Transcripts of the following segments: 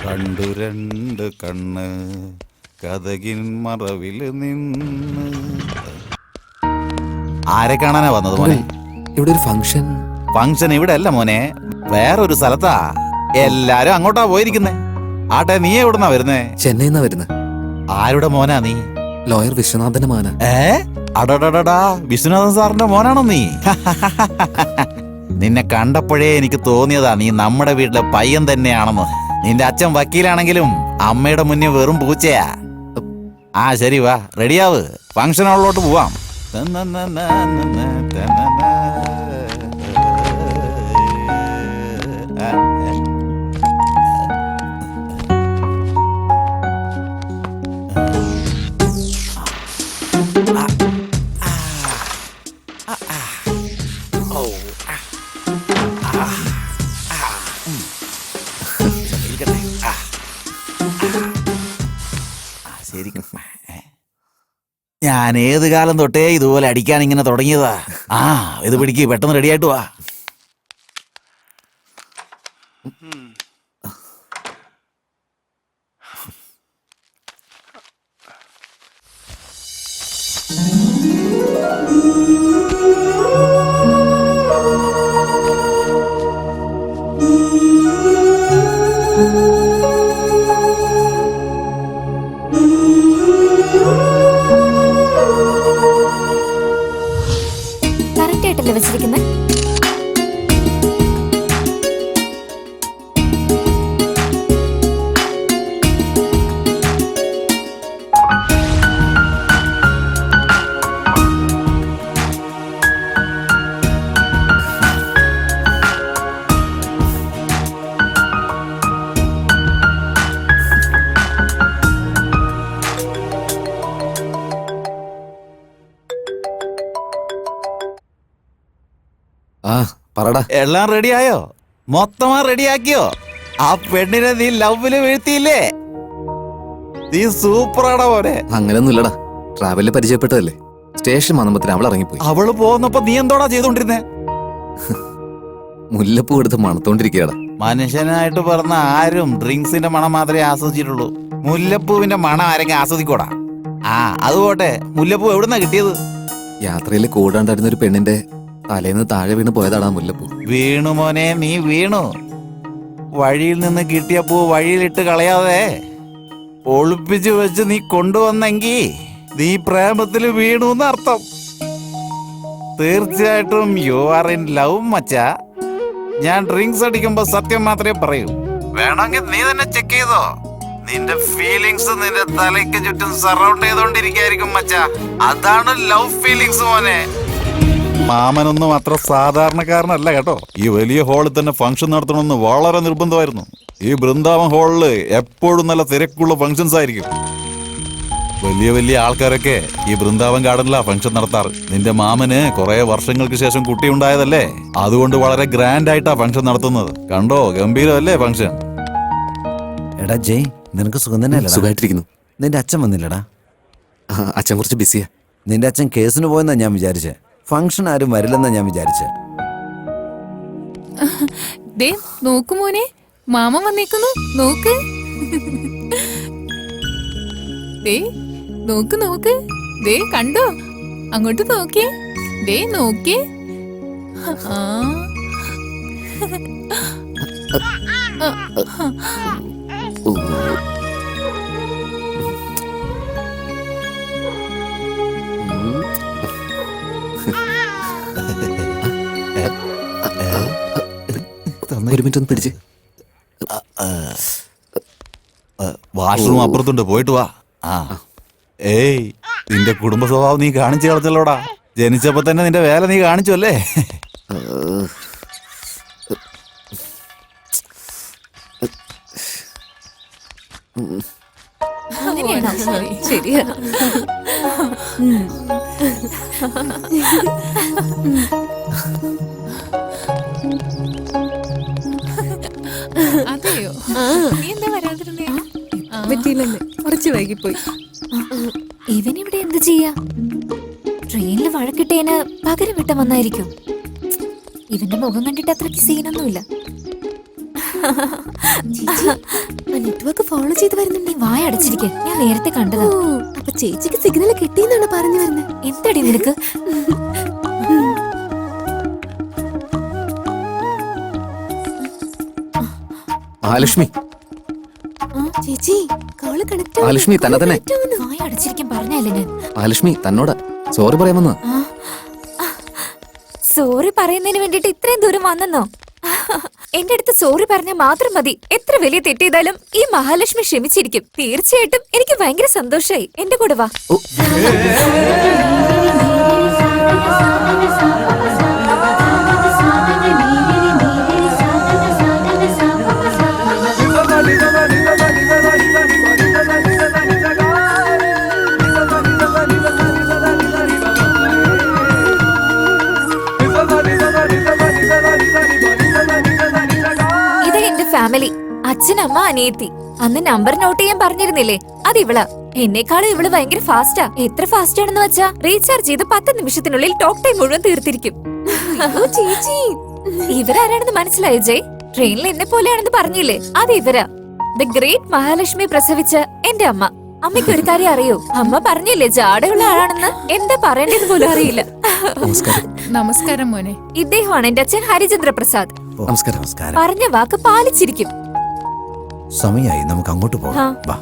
കണ്ടു രണ്ട് കണ്ണ് കഥകിൻ മറവിൽ നിന്ന്. ആരെ കാണാനാ വന്നത് മോനെ? ഇവിടെ ഒരു ഫംഗ്ഷൻ. ഫംഗ്ഷൻ ഇവിടെ അല്ല മോനെ, വേറൊരു സ്ഥലത്താ. എല്ലാരും അങ്ങോട്ടാ പോയിരിക്കുന്നേ. ആട്ടെ, നീ എവിടുന്നാ വരുന്നേ? ചെന്നൈന്നാ വരുന്നത്. ആരുടെ മോനാ നീ? ലോയർ വിശ്വനാഥന്റെ മോനാ. അടടടാ, വിശ്വനാഥൻ സാറിന്റെ മോനാണോ നീ? നിന്നെ കണ്ടപ്പോഴേ എനിക്ക് തോന്നിയതാ നീ നമ്മുടെ വീട്ടിലെ പയ്യൻ തന്നെയാണെന്ന്. നിന്റെ അച്ഛൻ വക്കീലാണെങ്കിലും അമ്മയുടെ മുന്നേ വെറും പൂച്ചയാ. ആ ശരി, വാ, റെഡിയാവ്, ഫംഗ്ഷൻ ഹാളിലോട്ട് പോവാം. ഞാൻ ഏത് കാലം തൊട്ടേ ഇതുപോലെ അടിക്കാൻ ഇങ്ങനെ തുടങ്ങിയതാ. ഇത് പിടിക്ക്, പെട്ടെന്ന് റെഡിയായിട്ട് വാ. വെച്ചിരിക്കുന്നത് എല്ലാം റെഡിയായോ? മൊത്തമാ റെഡിയാക്കിയോ? ആ പെണ്ണിനെ നീ ലവില് വീഴ്ത്തിയില്ലേ? നീ സൂപ്പറാടാ മോനെ. അങ്ങനെയൊന്നുമില്ലടാ, ട്രാവലിൽ പരിചയപ്പെട്ടതല്ലേ. സ്റ്റേഷൻ വന്നപ്പോ അവൾ ഇറങ്ങിപ്പോയി. അവള് പോകുന്നപ്പോ നീ എന്തോടാ ചെയ്തോണ്ടിരുന്നേ? മുല്ലപ്പൂ എടുത്ത് മണത്തോണ്ടിരിക്കടാ. മനുഷ്യനായിട്ട് പറഞ്ഞ ആരും ഡ്രിങ്ക്സിന്റെ മണം മാത്രമേ ആസ്വദിച്ചിട്ടുള്ളൂ. മുല്ലപ്പൂവിന്റെ മണം ആരെങ്കിലും ആസ്വദിക്കോടാ? അതുപോട്ടെ, മുല്ലപ്പൂ എവിടുന്നാ കിട്ടിയത്? യാത്രയിൽ കൂടാണ്ടായിരുന്ന ഒരു പെണ്ണിന്റെ തലേന്ന് താഴെ വീണ് പോയതാടാ മുല്ലപ്പൂ. വീണു മോനെ, നീ വീണു. വഴിയിൽ നിന്ന് കിട്ടിയ പൂ വഴിയിലിട്ട് കളയാതെ ഒളിപ്പിച്ചു വെച്ച് നീ കൊണ്ടുവന്നെങ്കി നീ പ്രേമത്തിൽ വീണു എന്നർത്ഥം. തീർച്ചയായിട്ടും യു ആർ ഇൻ ലവ് മച്ചാ. ഞാൻ ഡ്രിങ്ക്സ് അടിക്കുമ്പോ സത്യം മാത്രമേ പറയൂ. വേണമെങ്കിൽ നീ തന്നെ ചെക്ക് ചെയ്തോ. നിന്റെ ഫീലിങ്സ് നിന്റെ തലയ്ക്ക് ചുറ്റും സറൗണ്ട് ചെയ്തോണ്ടിരിക്കായിരിക്കും മച്ചാ. അതാണ് ലവ് ഫീലിങ്സ് മോനെ. മാമനൊന്നും അത്ര സാധാരണക്കാരനല്ല കേട്ടോ. ഈ വലിയ ഹാളിൽ തന്നെ ഫംഗ്ഷൻ നടത്തണമെന്ന് വളരെ നിർബന്ധമായിരുന്നു. ഈ ബൃന്ദാവൻ ഹാളില് എപ്പോഴും നല്ല തിരക്കുള്ള ഫംഗ്ഷൻസ് ആയിരിക്കും. വലിയ വലിയ ആൾക്കാരൊക്കെ ഈ ബൃന്ദാവൻ ഗാർഡനിലാ ഫംഗ്ഷൻ നടത്താറ്. നിന്റെ മാമന് കുറെ വർഷങ്ങൾക്ക് ശേഷം കുട്ടി ഉണ്ടായതല്ലേ, അതുകൊണ്ട് വളരെ ഗ്രാൻഡ് ആയിട്ടാ ഫംഗ്ഷൻ നടത്തുന്നത്. കണ്ടോ, ഗംഭീരമല്ലേ ഫംഗ്ഷൻ? എടാ ജയ്, നിനക്ക് സുഖം തന്നെയല്ലേ? സുഖമായിട്ടിരിക്കുന്നു. നിന്റെ അച്ഛൻ വന്നില്ലടാ? അച്ഛൻ കുറച്ച് ബിസിയാ. നിന്റെ അച്ഛൻ കേസിന് പോയെന്നാ ഞാൻ വിചാരിച്ചേ. ഫംഗ്ഷൻ ആരും വരില്ലെന്നാ ഞാൻ വിചാരിച്ചേ. നോക്കു മോനെ, മാമ വന്നേക്കുന്നു. നോക്ക് നോക്ക് നോക്ക്. കണ്ടോ? അങ്ങോട്ട് നോക്കേ. നോക്കേ. ഒരു മിനിറ്റ് ഒന്ന് പിടിച്ച്. വാഷ്റൂം അപ്പുറത്തുണ്ട്, പോയിട്ട് വാ. ഏയ്, നിന്റെ കുടുംബ സ്വഭാവം നീ കാണിച്ചു കളഞ്ഞല്ലോടാ. ജനിച്ചപ്പോ തന്നെ നിന്റെ വേല നീ കാണിച്ചു അല്ലേ? ശരിയാ. അതെയോ? നീ എന്താ വരാതിരുന്നേ? പറ്റിയില്ലെന്ന്, കുറച്ച് വൈകിപ്പോയി. ഇവനിവിടെ എന്ത് ചെയ്യാ? ട്രെയിനിൽ വഴക്കിട്ടേന് പകരം വിട്ട വന്നായിരിക്കും. ഇവന്റെ മുഖം കണ്ടിട്ട് അത്രയ്ക്ക് സീനൊന്നുമില്ല. നെറ്റ്വർക്ക് ഫോളോ ചെയ്ത് വരുന്നുണ്ട്. നീ വായ അടച്ചിരിക്കെ, ഞാൻ നേരത്തെ കണ്ടതാ. അപ്പൊ ചേച്ചിക്ക് സിഗ്നൽ കിട്ടിയെന്നാണ് പറഞ്ഞു വരുന്നത്. എന്തടി നിനക്ക്? മഹാലക്ഷ്മി ചേച്ചി കോള് കണക്ട് മഹാലക്ഷ്മി തന്നെ തന്നെ വായ അടച്ചിരിക്കാൻ പറഞ്ഞല്ലേ ഞാൻ? മഹാലക്ഷ്മി തന്നോട് സോറി പറയാമെന്ന്. സോറി പറയുന്നതിന് വേണ്ടിട്ട് ഇത്രയും ദൂരം വന്നെന്നോ? എന്റെ അടുത്ത് സോറി പറഞ്ഞാൽ മാത്രം മതി. എത്ര വലിയ തെറ്റെയ്താലും ഈ മഹാലക്ഷ്മി ക്ഷമിച്ചിരിക്കും. തീർച്ചയായിട്ടും എനിക്ക് ഭയങ്കര സന്തോഷായി. എന്റെ കൂടെ വാ. ഇത് എന്റെ ഫാമിലി. അച്ഛൻ, അമ്മ, അനിയത്തി. അന്ന് നമ്പർ നോട്ട് ചെയ്യാൻ പറഞ്ഞിരുന്നില്ലേ, അത് ഇവളാ. എന്നെക്കാളും ഇവള് ഭയങ്കര ഫാസ്റ്റാ. എത്ര ഫാസ്റ്റ് ആണെന്ന് വെച്ചാ റീചാർജ് ചെയ്ത് 10 നിമിഷത്തിനുള്ളിൽ ടോക്ക് ടൈം മുഴുവൻ തീർത്തിരിക്കും. ചേച്ചി ഇവരാരാണെന്ന് മനസ്സിലായോ ജയ്? ട്രെയിനിൽ എന്നെ പോലെയാണെന്ന് പറഞ്ഞില്ലേ, അത് ഇവരാ. ദ ഗ്രേറ്റ് മഹാലക്ഷ്മി പ്രസവിച്ച എന്റെ അമ്മ. അമ്മയ്ക്ക് ഒരു കാര്യം അറിയോ? അമ്മ പറഞ്ഞില്ലേ ജാടയുള്ള ആളാണെന്ന്. എന്താ പറയേണ്ടത് പോലും അറിയില്ല. നമസ്കാരം മോനെ. ഇദ്ദേഹമാണ് എന്റെ അച്ഛൻ ഹരിചന്ദ്ര പ്രസാദ്. നമസ്കാരം. നമസ്കാരം. പറഞ്ഞ വാക്ക് പാലിച്ചിരിക്കും. സമയായി, നമുക്ക് അങ്ങോട്ട് ആ. പോകാം. വാ.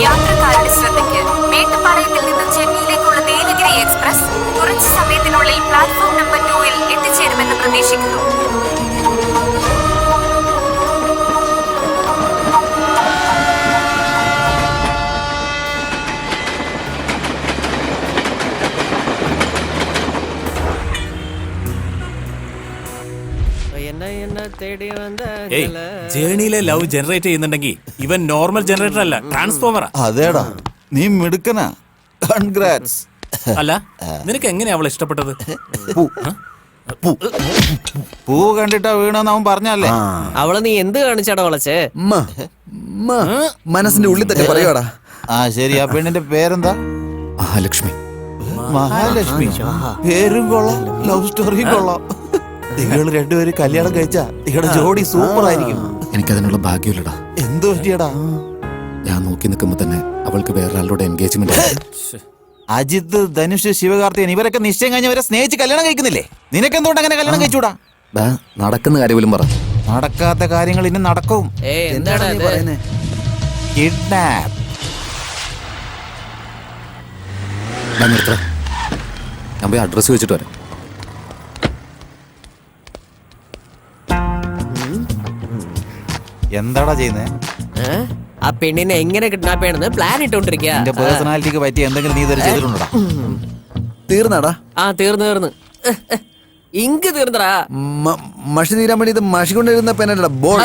യാത്രക്കാരുടെ ശ്രദ്ധയ്ക്ക്, മേട്ടുപ്പാളയത്തിൽ നിന്ന് ചെന്നൈയിലേക്കുള്ള ദേവഗിരി എക്സ്പ്രസ് കുറച്ച് സമയത്തിനുള്ളിൽ പ്ലാറ്റ്ഫോം നമ്പർ 2-ൽ എത്തിച്ചേരുമെന്ന് പ്രതീക്ഷിക്കുന്നു. ഏയ്, ജേണിയിലെ ലവ് ജനറേറ്റ് ചെയ്യുന്നുണ്ടെങ്കിൽ ഇവൻ നോർമൽ ജനറേറ്റർ അല്ല, ട്രാൻസ്ഫോമറാ. അതേടാ, നീ മിടുക്കനാ. കൺഗ്രാറ്റ്സ്. അല്ല, നിനക്ക് എങ്ങനെയാ അവളെ ഇഷ്ടപ്പെട്ടത്? പൂ കണ്ടിട്ടാ വീണെന്ന് അവൻ പറഞ്ഞല്ലേ? അവളെ നീ എന്ത് കാണിച്ചാടാ വളച്ചേ? മനസ്സിന്റെ ഉള്ളിൽ തന്നെ പറയുവാടാ. ആ ശരി, ആ പെണ്ണിന്റെ പേരെന്താ? മഹാലക്ഷ്മി. മഹാലക്ഷ്മി. പേരും കൊള്ളാം, ലവ് സ്റ്റോറിയും കൊള്ളാം. നിങ്ങൾ രണ്ടുപേരും കല്യാണം കഴിച്ചാ നിങ്ങളുടെ ജോഡി സൂപ്പർ ആയിരിക്കും. എനിക്കതിനുള്ള ഭാഗ്യമില്ലടാ. എന്ത് പറ്റിയടാ? ഞാൻ നോക്കി നിൽക്കുമ്പോ തന്നെ അവൾക്ക് വേറൊരാളുടെ എൻഗേജ്മെന്റ്. അജിത്ത്, ധനുഷ്, ശിവകാർത്തികൻ ഇവരൊക്കെ നിശ്ചയം കഴിഞ്ഞവരെ സ്നേഹിച്ച് കല്യാണം കഴിക്കുന്നില്ലേ? നിനക്കെന്തുകൊണ്ട് അങ്ങനെ കല്യാണം കഴിച്ചൂടാ? നടക്കുന്ന കാര്യം പോലും പറ. നടക്കാത്ത കാര്യങ്ങൾ ഇനി നടക്കും. എന്താടാ ഇത്? കിഡ്നാപ്പ്. ഞാൻ പോയി അഡ്രസ് വെച്ചിട്ട് വരാം. എന്താടാ ചെയ്യുന്നേ? ആ പെണ്ണിനെ എങ്ങനെ കിഡ്നാപ്പ് ചെയ്യണമെന്ന് പ്ലാൻ നിന്റെ ഇട്ടോണ്ടിരിക്കുക. പേഴ്സണാലിറ്റിക്ക് പറ്റിയ എന്തെങ്കിലും നീ ഇതുവരെ ചെയ്തിട്ടുണ്ടോടാ? തീർന്നാടാ? ആ തീർന്നു. ഇങ്ക് തീർന്നടാ. മഷി തീരാൻ വേണ്ടി ഇത് മഷി കൊണ്ടിരുന്ന പെനല്ല, ബോൾ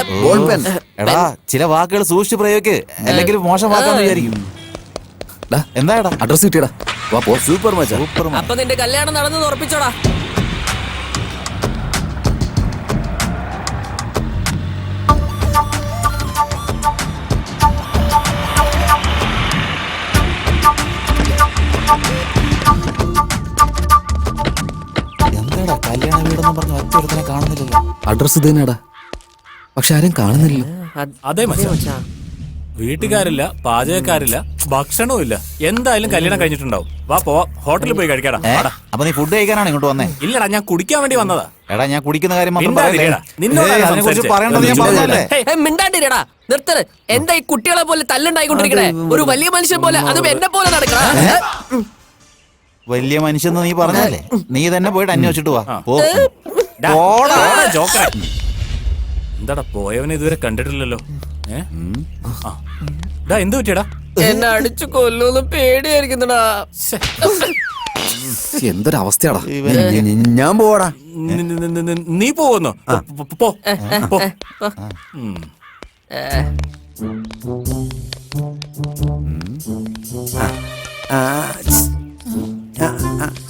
പെൻ. എടാ, ചില വാക്കുകൾ സൂക്ഷിച്ച് പ്രയോഗിക്ക്, അല്ലെങ്കിൽ മോശം വാക്കാന്ന് വിചാരിക്കും. എന്താടാ? അഡ്രസ് കിട്ടിയടാ. വാ പോ. സൂപ്പർ മച്ചാ, സൂപ്പർ. അപ്പൊ നിന്റെ കല്യാണം നടന്നു ഉറപ്പിച്ചോടാ. അഡ്രസ് ഇത് തന്നെയാടാ, പക്ഷെ ആരും കാണുന്നില്ല. അതെ മച്ചാ, വീട്ടുകാരില്ല, പാചകക്കാരില്ല, ഭക്ഷണവും ഇല്ല. എന്തായാലും കല്യാണം കഴിഞ്ഞിട്ടുണ്ടാവും. വാ പോവാ, ഹോട്ടലിൽ പോയി കഴിക്കാടാ. വാടാ. അപ്പൊ നീ ഫുഡ് കഴിക്കാനാണ് ഇങ്ങോട്ട് വന്നേ? ഇല്ലടാ, ഞാൻ കുടിക്കാൻ വേണ്ടി വന്നതാ. എടാ ഞാൻ കുടിക്കുന്ന കാര്യം മാത്രം മിണ്ടാതിരിയെടാ. നിന്നോടാ ഞാൻ സംസാരിച്ചേ. പറയണ്ടത് ഞാൻ പറഞ്ഞല്ലേ? മിണ്ടാണ്ടിരടാ, നിർത്തര്. എന്താ ഈ കുട്ടികളെ പോലെ തല്ലുണ്ടായിക്കൊണ്ടിരിക്കണേ? ഒരു വലിയ മനുഷ്യൻ പോലെ, അതും എന്നെ പോലെ നടക്കണ. വലിയ മനുഷ്യന്ന് നീ പറഞ്ഞല്ലേ? നീ തന്നെ പോയിട്ട് അന്വേഷിച്ചിട്ട് വാ. പോ. ഡാ, പോടാ. പോടാ, ജോക്കറെ. എന്താടാ പോയവനെ ഇതുവരെ കണ്ടിട്ടില്ലല്ലോ. എന്ത് പറ്റിയടാ? എന്നെ അടിച്ചു കൊല്ലൂന്ന് പേടിയായിരിക്കുന്നടാ. എന്തൊരവസ്ഥയാടാ. ഞാൻ പോവാടാ. നീ പോകുന്നു? പോ.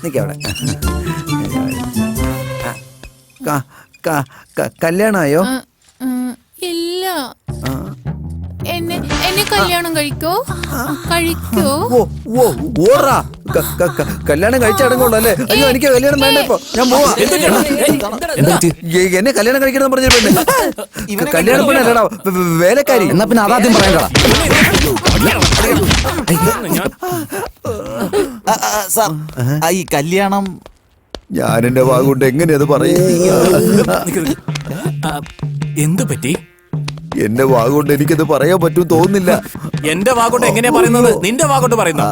നിക്കവിടെ. കല്യാണമായോ? ഇല്ല. എന്നെ കല്യാണം കഴിക്കോ? ഓടാ. കല്യാണം കഴിച്ചടങ്ങുള്ളൂ അല്ലേ? അയ്യോ എനിക്ക് കല്യാണം വേണ്ട. ഇപ്പൊ ഞാൻ പോവാ. എന്നെ കല്യാണം കഴിക്കണം പറഞ്ഞ പെണ്ണ് കല്യാണം പെണ്ണല്ലടാ, വേലക്കാരി. എന്നാ പിന്നെ അതാദ്യം പറയാ. സാർ, ഈ കല്യാണം ഞാൻ എന്റെ വാഗുകൊണ്ട് എങ്ങനെ അത് പറയും? എന്തു പറ്റി? എന്റെ വാഗുകൊണ്ട് എനിക്കത് പറയാൻ പറ്റും തോന്നുന്നില്ല. എന്റെ വാഗോട്ട് എങ്ങനെയാ പറയുന്നത്? നിന്റെ വാഗോട്ട് പറയുന്നു.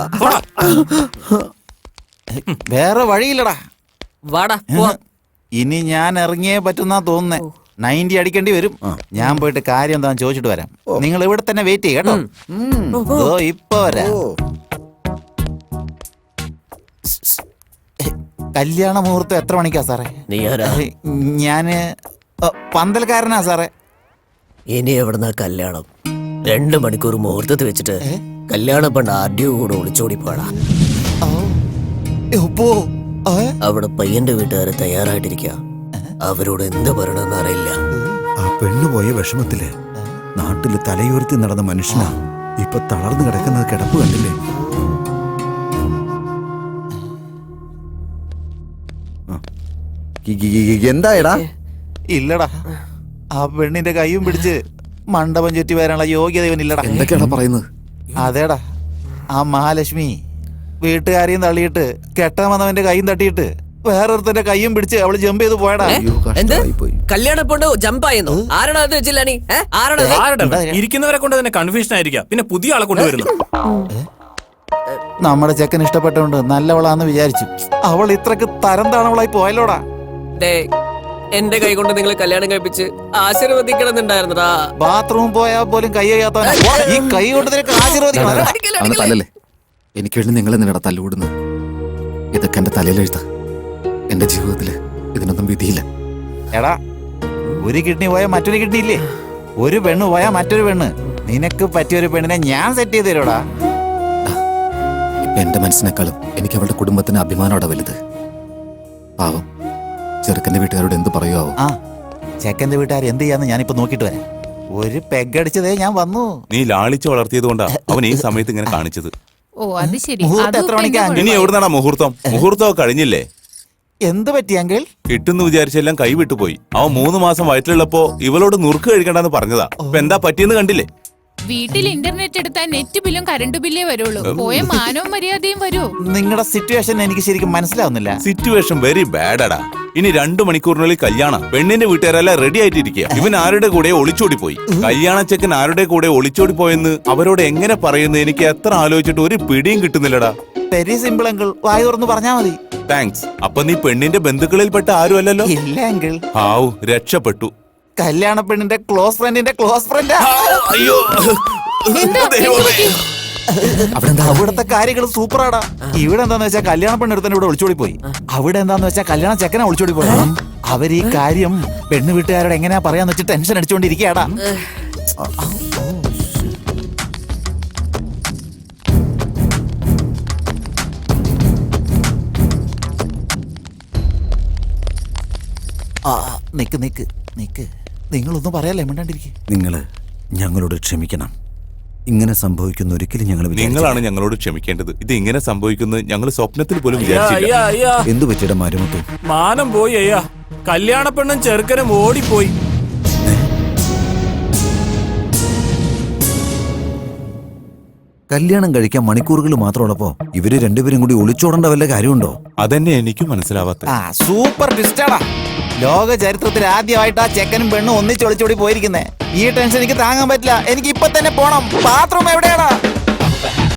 വേറെ വഴിയില്ലടാ. വാടാ. ഇനി ഞാൻ ഇറങ്ങിയേ പറ്റുന്നാ തോന്നുന്നേ. 90 അടിക്കേണ്ടി വരും. ഞാൻ പോയിട്ട് കാര്യം എന്താന്ന് ചോദിച്ചിട്ട് വരാം. നിങ്ങൾ ഇവിടെ തന്നെ വെയിറ്റ് ചെയ്യ കേട്ടോ. ഇപ്പൊ വരാം. കല്യാണ മുഹൂർത്തം എത്ര മണിക്കാ സാറേ? നീ ആരാ? ഞാന് പന്തൽക്കാരനാ സാറേ. ഇനി എവിടുന്ന കല്യാണം? 2 മണിക്കൂർ മുഹൂർത്തത്തിൽ വെച്ചിട്ട് കല്യാണ പെണ്ണ് ആദ്യം കൂടെ ഒളിച്ചോടി പോടാ. അവിടെ പയ്യന്റെ വീട്ടുകാരെ തയ്യാറായിട്ടിരിക്കുക. അവരോട് എന്ത് പറയണമെന്ന് അറിയില്ല. ആ പെണ്ണു പോയ വിഷമത്തില് നാട്ടില് തലയുയർത്തി നടന്ന മനുഷ്യനാ ഇപ്പൊ തളർന്നു കിടക്കുന്നത്. കിടപ്പ് കണ്ടില്ലേ? എന്തായടാ? ഇല്ലടാ, ആ പെണ്ണിന്റെ കൈയും പിടിച്ച് മണ്ഡപം ചുറ്റി വരാനുള്ള യോഗ്യത ഇവനില്ലടാ. എന്തൊക്കെയാടാ പറയുന്നത്? അതേടാ, ആ മഹാലക്ഷ്മി വീട്ടുകാരെയും തള്ളിയിട്ട് കെട്ടാൻ വന്നവന്റെ കൈയും തട്ടിയിട്ട് വേറൊരുത്തന്റെ കൈയും പിടിച്ച് അവള് ജമ്പ് ചെയ്ത് പോയടാ. എന്ത് കല്യാണ പെണ്ണ് ജമ്പായിരുന്നു? ആരാണ് അത് വെച്ചില്ല? നീ ആരുടെ? ഇരിക്കുന്നവരെ കൊണ്ട് തന്നെ കൺഫ്യൂഷൻ ആയിരിക്കാം. പിന്നെ പുതിയ ആളെ കൊണ്ടുവരുന്നു. നമ്മുടെ ചെക്കൻ ഇഷ്ടപ്പെട്ടോണ്ട് നല്ലവളാന്ന് വിചാരിച്ചു. അവൾ ഇത്രക്ക് തരം താണവളായി പോയല്ലോടാ. എന്റെ കൈ കൊണ്ട് നിങ്ങൾ കല്യാണം കഴിപ്പിച്ച് ആശീർവദിക്കണമെന്നുണ്ടായിരുന്നടാ. ബാത്റൂം പോയാൽ പോലും കൈ കഴിയാത്തവനാ. ഈ കൈ കൊണ്ട് നിനക്ക് ആശീർവദിക്കണം. അവന് തല്ലല്ലേ? എനിക്ക് വേണ്ടി നിങ്ങൾ എന്തിനാ തല്ലുകൂടുന്നത്? ഇതൊക്കെ എന്റെ തലയിലെഴുത്ത. എന്റെ ജീവിതത്തില് ഇതിനൊന്നും വിധിയില്ല. എടാ, ഒരു കിഡ്നി പോയാൽ മറ്റൊരു കിഡ്നി ഇല്ലേ? ഒരു പെണ്ണ് പോയാൽ മറ്റൊരു പെണ്ണ്. നിനക്ക് പറ്റിയൊരു പെണ്ണിനെ ഞാൻ സെറ്റ് ചെയ്ത് തരുടാ. ഇപ്പൊ എന്റെ മനസ്സിനേക്കാളും എനിക്ക് അവളുടെ കുടുംബത്തിന് അഭിമാനോടെ വലുത്. പാവം ചെറുക്കന്റെ വീട്ടുകാരോട് എന്ത് പറയുവോ? ആ ചെക്കന്റെ വീട്ടുകാർ എന്ത് ചെയ്യാന്ന് ഞാനിപ്പോ നോക്കിട്ട് വരാം. ഒരു പെഗടിച്ചതേ ഞാൻ വന്നു. നീ ലാളിച്ച് വളർത്തിയത് കൊണ്ടാ അവൻ ഈ സമയത്ത് ഇങ്ങനെ കാണിച്ചത്. ഓ അത് ശരി. മുഹൂർത്തം എത്ര മണിക്കാ? ഇനി എവിടുന്നാടാ മുഹൂർത്തം? മുഹൂർത്തം കഴിഞ്ഞില്ലേ? എന്ത് പറ്റി അങ്കിൾ? കിട്ടുന്നു വിചാരിച്ചെല്ലാം കൈവിട്ടുപോയി. അവൻ 3 മാസം വയറ്റിലുള്ളപ്പോ ഇവളോട് നുറുക്ക് കഴിക്കണ്ടെന്ന് പറഞ്ഞതാ. ഇപ്പൊ എന്താ പറ്റിയെന്ന് കണ്ടില്ലേ? വീട്ടിൽ ഇന്റർനെറ്റ് എടുത്താൽ നെറ്റ് ബില്ലും കറണ്ട് ബില്ലേ വരുള്ളൂ. പോയ മാനവും മര്യാദയും വരൂ. നിങ്ങളുടെ സിറ്റുവേഷൻ എനിക്ക് ശരിക്കും മനസ്സിലാവുന്നില്ല. സിറ്റുവേഷൻ വെരി ബാഡാടാ. ഇനി 2 മണിക്കൂറിനുള്ളിൽ കല്യാണം. പെണ്ണിന്റെ വീട്ടുകാരെല്ലാം റെഡി ആയിട്ടിരിക്കുക. ഇവൻ ആരുടെ കൂടെ ഒളിച്ചോടി പോയി? കല്യാണ ചെക്കൻ ആരുടെ കൂടെ ഒളിച്ചോടി പോയെന്ന് അവരോട് എങ്ങനെ പറയുന്നു? എനിക്ക് എത്ര ആലോചിച്ചിട്ട് ഒരു പിടിയും കിട്ടുന്നില്ലടാ. വെരി സിമ്പിൾ അങ്കിൾ, വായി തുറന്ന് പറഞ്ഞാ മതി. താങ്ക്സ്. അപ്പൊ നീ പെണ്ണിന്റെ ബന്ധുക്കളിൽപ്പെട്ട ആരും അല്ലല്ലോ? ഇല്ല അങ്കിൾ. ആവു, രക്ഷപ്പെട്ടു. കല്യാണ പെണ്ണിന്റെ ക്ലോസ് ഫ്രണ്ടിന്റെ ക്ലോസ് ഫ്രണ്ടാ. അയ്യോ അവിടുത്തെ കാര്യങ്ങൾ സൂപ്പറാടാ. ഇവിടെ എന്താന്ന് വെച്ചാൽ കല്യാണ പെണ്ണെടുത്തന്നെ ഇവിടെ ഒളിച്ചോടി പോയി. അവിടെ എന്താന്ന് വെച്ചാൽ കല്യാണ ചെക്കനെ ഒളിച്ചോടി പോയി. അവർ ഈ കാര്യം പെണ്ണ് വീട്ടുകാരോട് എങ്ങനെയാ പറയാന്ന് വെച്ച് ടെൻഷൻ അടിച്ചോണ്ടിരിക്കയാടാ. നിക്ക് നിക്ക് നിക്ക്, നിങ്ങളൊന്നും പറയാല്ലേ, മിണ്ടാണ്ടിരിക്കും. നിങ്ങള് ഞങ്ങളോട് ക്ഷമിക്കണം. ഇങ്ങനെ സംഭവിക്കുന്ന ഒരിക്കലും ഞങ്ങൾ നിങ്ങളാണ് ഞങ്ങളോട് ക്ഷമിക്കേണ്ടത്. ഇത് ഇങ്ങനെ സംഭവിക്കുന്നത് ഞങ്ങൾ സ്വപ്നത്തിൽ പോലും വിചാരിച്ചില്ല. എന്തു പറ്റിയുടെ മരുമത്തും മാനം പോയി അയ്യാ. കല്യാണ പെണ്ണും ചെറുക്കനും ഓടിപ്പോയി. കല്യാണം കഴിക്കാൻ മണിക്കൂറുകൾ മാത്രമുള്ളപ്പോ ഇവര് രണ്ടുപേരും കൂടി ഒളിച്ചോടേണ്ട വല്ല കാര്യമുണ്ടോ? അതന്നെ എനിക്കും മനസ്സിലാവാത്ത. ആ സൂപ്പർ ട്വിസ്റ്റാടാ. ലോക ചരിത്രത്തിൽ ആദ്യമായിട്ട് ആ ചെക്കനും പെണ്ണും ഒന്നിച്ചൊളിച്ചോടി പോയിരിക്കുന്നേ. ഈ ടെൻഷൻ എനിക്ക് താങ്ങാൻ പറ്റില്ല. എനിക്ക് ഇപ്പൊ തന്നെ പോണം. ബാത്റൂം എവിടെയാടാ?